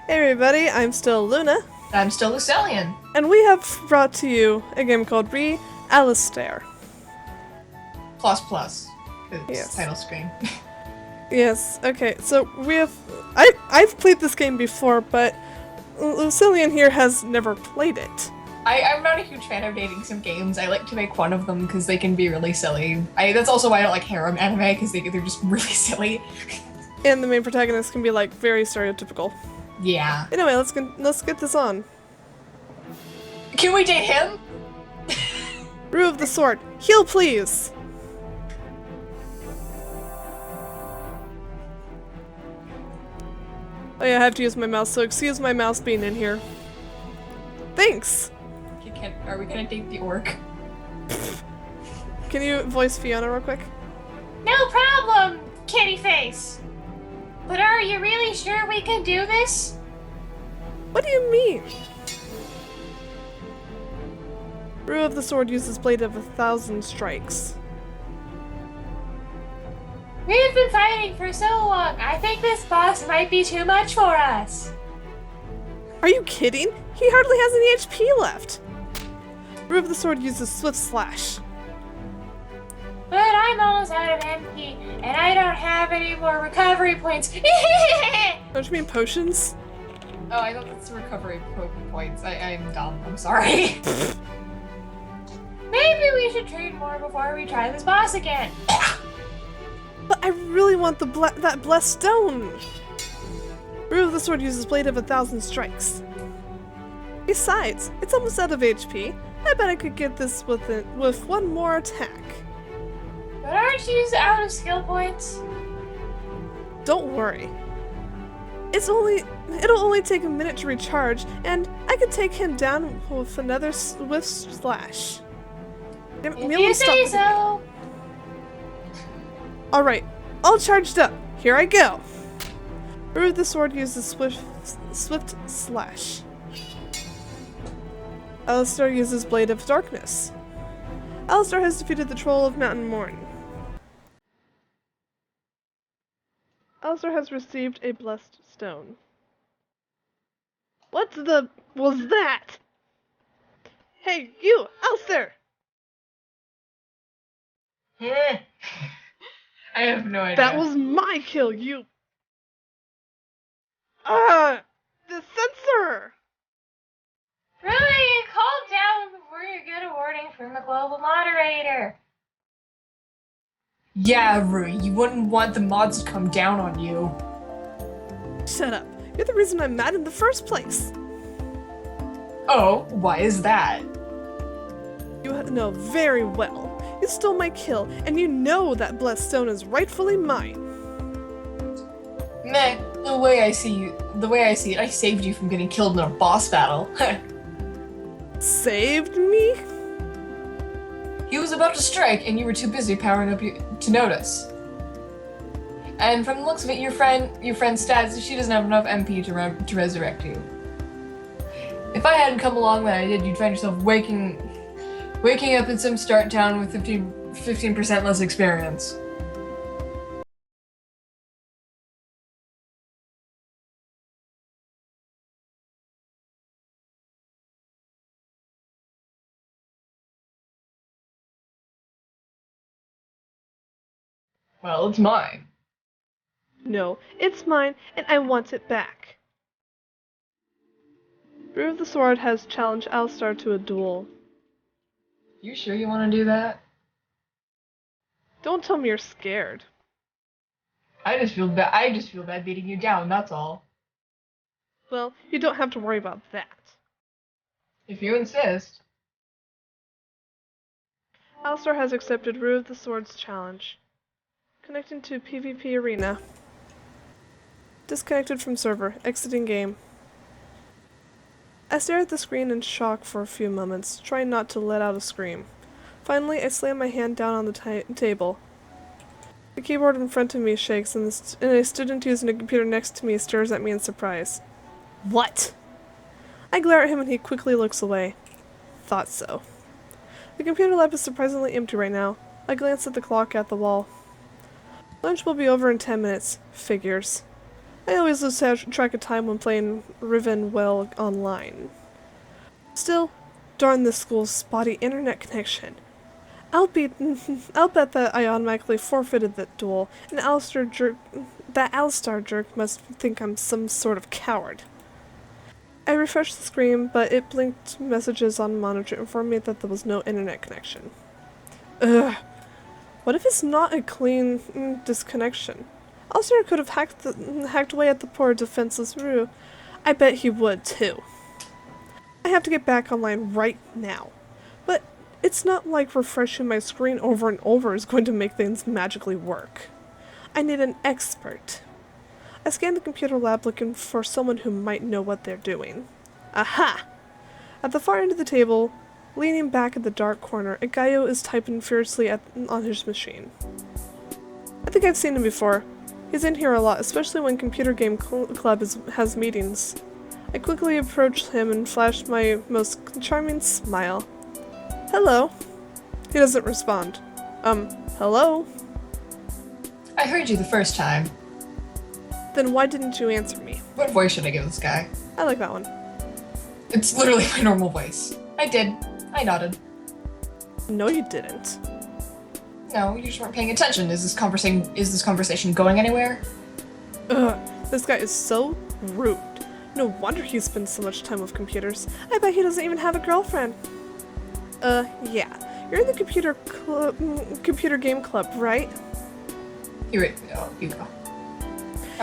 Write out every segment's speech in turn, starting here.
Hey everybody, I'm still Luna, I'm still Lucilian. and we have brought to you a game called Alistair. Plus plus. It's Yes. title screen. Yes, okay, so I've played this game before, but Lucilian here has never played it. I'm not a huge fan of dating sim games. I like to make fun of them because they can be really silly. That's also why I don't like harem anime because they're just really silly. And the main protagonist can be like very stereotypical. Yeah. Anyway, let's get this on. Can we date him? Rue of the Sword, heal please! Oh yeah, I have to use my mouse, so excuse my mouse being in here. Thanks! Are we gonna date the orc? Can you voice Fiona real quick? No problem, kitty face. But are you really sure we can do this? What do you mean? Rue of the Sword uses Blade of 1,000 strikes. We've been fighting for so long. I think this boss might be too much for us. Are you kidding? He hardly has any HP left. Rue of the Sword uses Swift Slash. But I'm almost out of MP, and I don't have any more recovery points. Don't you mean potions? Oh, I thought that's recovery points. I'm dumb. I'm sorry. Maybe we should trade more before we try this boss again. But I really want that blessed stone. Rue of the Sword uses Blade of 1,000 strikes. Besides, it's almost out of HP. I bet I could get this with one more attack. But aren't you out of skill points? Don't worry. It'll only take a minute to recharge, and I could take him down with another Swift Slash. If you say so. Alright, all charged up. Here I go. Rue of the Sword uses Swift Slash. Alistair uses Blade of Darkness. Alistair has defeated the Troll of Mountain Morn. Alistair has received a Blessed Stone. What the was that? Hey, you, Alistair! I have no idea. That was my kill, you... The censor! Really, calm down before you get a warning from the global moderator. Yeah, Rui, you wouldn't want the mods to come down on you. Shut up. You're the reason I'm mad in the first place. Oh, why is that? You know very well. You stole my kill, and you know that blessed stone is rightfully mine. Meh, the way I see it, I saved you from getting killed in a boss battle. Saved me? He was about to strike, and you were too busy powering up to notice. And from the looks of it, your friend's stats, she doesn't have enough MP to resurrect you. If I hadn't come along when I did, you'd find yourself waking up in some start town with 15% less experience. Well, it's mine. No, it's mine, and I want it back. Rue of the Sword has challenged Alistair to a duel. You sure you want to do that? Don't tell me you're scared. I just feel bad beating you down, that's all. Well, you don't have to worry about that. If you insist. Alistair has accepted Rue of the Sword's challenge. Connecting to PvP Arena. Disconnected from server. Exiting game. I stare at the screen in shock for a few moments, trying not to let out a scream. Finally, I slam my hand down on the table. The keyboard in front of me shakes, and a student using a computer next to me stares at me in surprise. What? I glare at him and he quickly looks away. Thought so. The computer lab is surprisingly empty right now. I glance at the clock at the wall. Lunch will be over in 10 minutes. Figures. I always lose track of time when playing Rivenwell online. Still, darn this school's spotty internet connection. I'll bet that I automatically forfeited that duel, and that Alistair jerk must think I'm some sort of coward. I refreshed the screen, but it blinked messages on the monitor informing me that there was no internet connection. Ugh. What if it's not a clean disconnection? Alistair could have hacked away at the poor defenseless Rue. I bet he would, too. I have to get back online right now. But it's not like refreshing my screen over and over is going to make things magically work. I need an expert. I scanned the computer lab looking for someone who might know what they're doing. Aha! At the far end of the table, leaning back in the dark corner, a Gaio is typing furiously on his machine. I think I've seen him before. He's in here a lot, especially when Computer Game Club has meetings. I quickly approached him and flashed my most charming smile. Hello. He doesn't respond. Hello? I heard you the first time. Then why didn't you answer me? What voice should I give this guy? I like that one. It's literally my normal voice. I did. I nodded. No, you didn't. No, you just weren't paying attention. Is this conversation going anywhere? Ugh, this guy is so rude. No wonder he spends so much time with computers. I bet he doesn't even have a girlfriend. Yeah. You're in the computer game club, right? You go.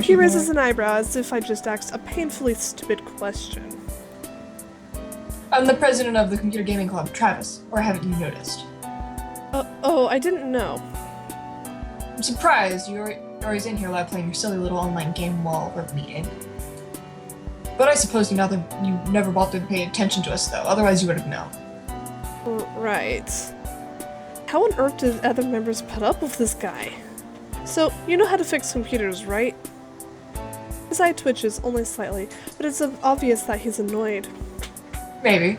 He raises an eyebrow as if I just asked a painfully stupid question. I'm the president of the Computer Gaming Club, Travis. Or haven't you noticed? Oh, I didn't know. I'm surprised you're always in here while playing your silly little online game while we're meeting. But I suppose you never bothered to pay attention to us, though. Otherwise you would have known. Right. How on earth did other members put up with this guy? So, you know how to fix computers, right? His eye twitches, only slightly, but it's obvious that he's annoyed. Maybe.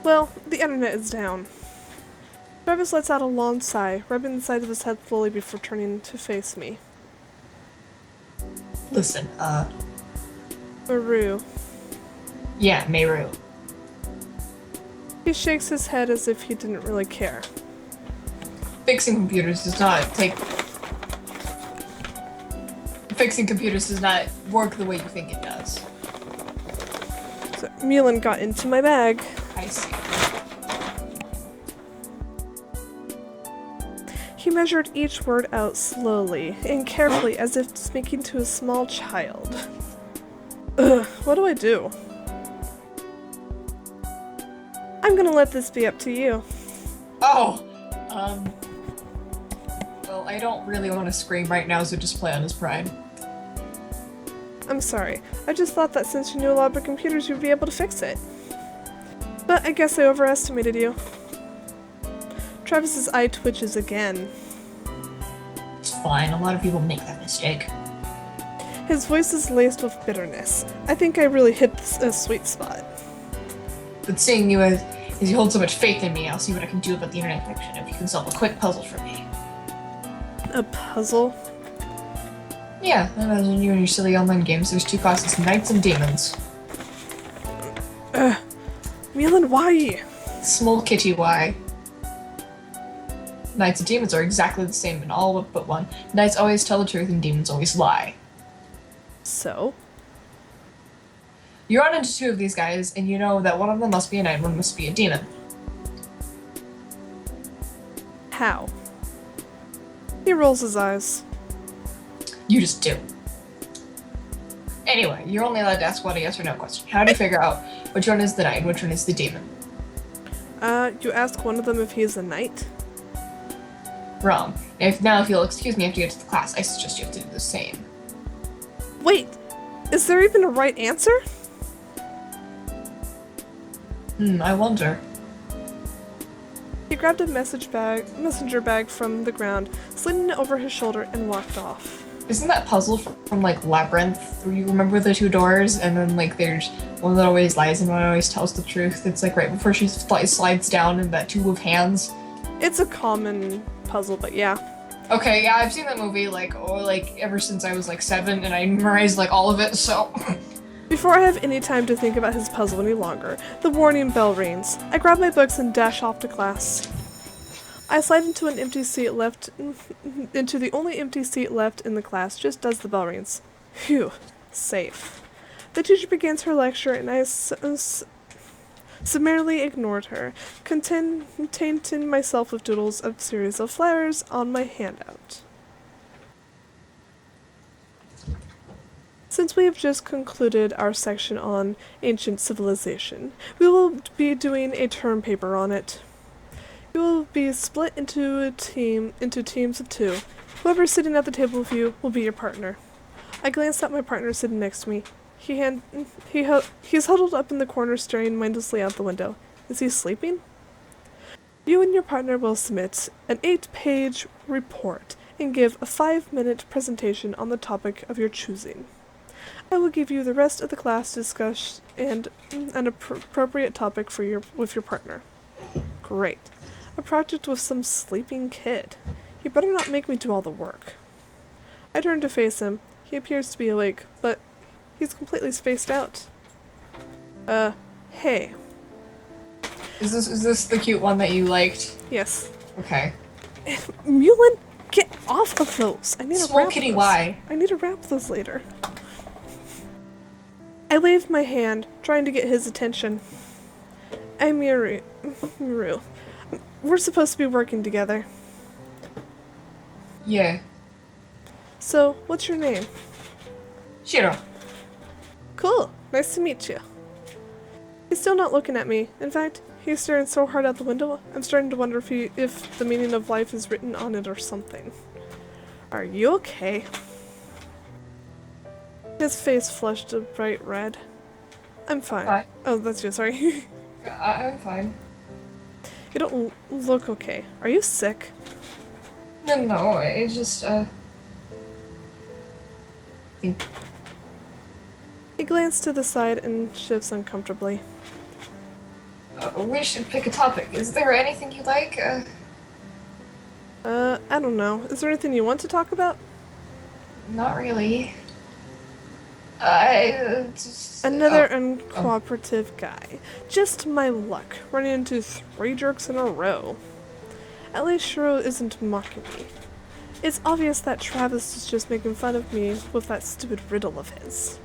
Well, the internet is down. Travis lets out a long sigh, rubbing the side of his head slowly before turning to face me. Listen, Maru. Yeah, Meru. He shakes his head as if he didn't really care. Fixing computers does not work the way you think it does. So, Milan got into my bag. I see. He measured each word out slowly and carefully as if speaking to a small child. Ugh, what do I do? I'm gonna let this be up to you. Oh! Well, I don't really want to scream right now, so just play on his pride. I'm sorry. I just thought that since you knew a lot about computers, you'd be able to fix it. But I guess I overestimated you. Travis's eye twitches again. It's fine, a lot of people make that mistake. His voice is laced with bitterness. I think I really hit a sweet spot. But seeing you as you hold so much faith in me, I'll see what I can do about the internet connection if you can solve a quick puzzle for me. A puzzle? Yeah, I imagine you and your silly online games. There's two classes, knights and demons. Milan, why? Small kitty, why? Knights and demons are exactly the same in all but one. Knights always tell the truth and demons always lie. So? You run into two of these guys, and you know that one of them must be a knight, one must be a demon. How? He rolls his eyes. You just do. Anyway, you're only allowed to ask one a yes or no question. How do you figure out which one is the knight and which one is the demon? You ask one of them if he is a knight? Wrong. If you'll excuse me after you get to the class, I suggest you have to do the same. Wait! Is there even a right answer? I wonder. He grabbed a messenger bag from the ground, slid it over his shoulder, and walked off. Isn't that puzzle from like Labyrinth, where you remember the two doors, and then like there's one that always lies and one always tells the truth? It's like right before she slides down in that tube of hands. It's a common puzzle, but yeah. Okay, yeah, I've seen that movie ever since I was like 7, and I memorized like all of it. So. Before I have any time to think about his puzzle any longer, the warning bell rings. I grab my books and dash off to class. I slide into the only empty seat left in the class just as the bell rings. Phew, safe. The teacher begins her lecture and I summarily ignored her, contenting myself with doodles of series of flowers on my handout. Since we have just concluded our section on ancient civilization, we will be doing a term paper on it. You will be split into teams of 2. Whoever's sitting at the table with you will be your partner. I glanced at my partner sitting next to me. He's huddled up in the corner staring mindlessly out the window. Is he sleeping? You and your partner will submit an 8-page report and give a 5-minute presentation on the topic of your choosing. I will give you the rest of the class to discuss and an appropriate topic with your partner. Great. A project with some sleeping kid. You better not make me do all the work. I turn to face him. He appears to be awake, but he's completely spaced out. Hey. Is this the cute one that you liked? Yes. Okay. Mulin, get off of those. I need to Small wrap kitty, those. why? I need to wrap those later. I waved my hand, trying to get his attention. I'm Miru. We're supposed to be working together. Yeah. So, what's your name? Shiro. Cool. Nice to meet you. He's still not looking at me. In fact, he's staring so hard out the window, I'm starting to wonder if the meaning of life is written on it or something. Are you okay? His face flushed a bright red. I'm fine. Hi. Oh, that's you, sorry. I'm fine. You don't look okay. Are you sick? No, it's just, He glanced to the side and shifts uncomfortably. We should pick a topic. Is there anything you like? I don't know. Is there anything you want to talk about? Not really. Another uncooperative guy. Just my luck, running into 3 jerks in a row. At least Shiro isn't mocking me. It's obvious that Travis is just making fun of me with that stupid riddle of his.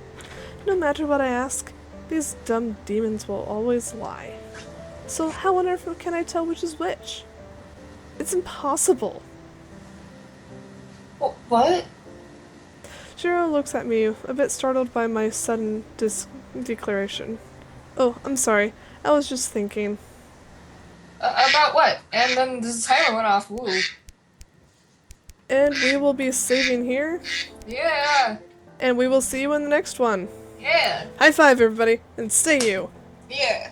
No matter what I ask, these dumb demons will always lie. So how on earth can I tell which is which? It's impossible. What? Shiro looks at me, a bit startled by my sudden declaration. Oh, I'm sorry. I was just thinking. About what? And then the timer went off. Ooh. And we will be saving here. Yeah. And we will see you in the next one. Yeah. High five, everybody, and stay you. Yeah.